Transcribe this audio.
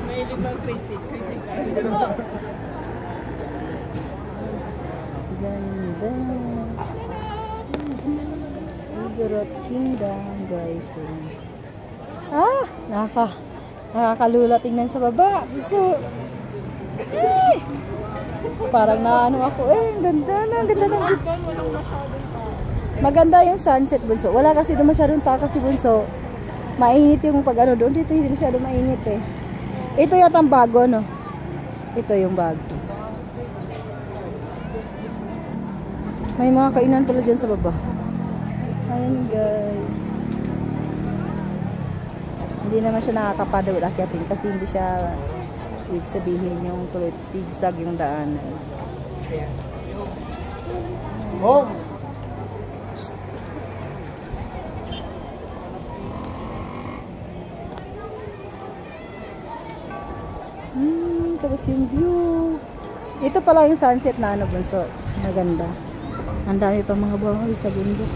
May limang critic. Ganda. Igorot Kingdom, guys. Ah, nakakalula tingnan sa baba. So, parang naano ako. Ang ganda na, ang ganda na. Maganda yung sunset, Bunso. Wala kasi doon masyadong tao kasi, Bunso. Mainit yung pag ano doon. Dito hindi masyadong mainit eh. Ito yata ang bago, no? Ito yung bago. May mga kainan pala dyan sa baba. Ayan, guys. Hindi naman siya nakakapadawid akyatin kasi hindi siya ibig sabihin yung tuloy zigzag yung daan. Oh! Tapos yung view. Ito pala yung sunset na ano, Bunso. Maganda. Ang dami pa mga buhay sa bundok.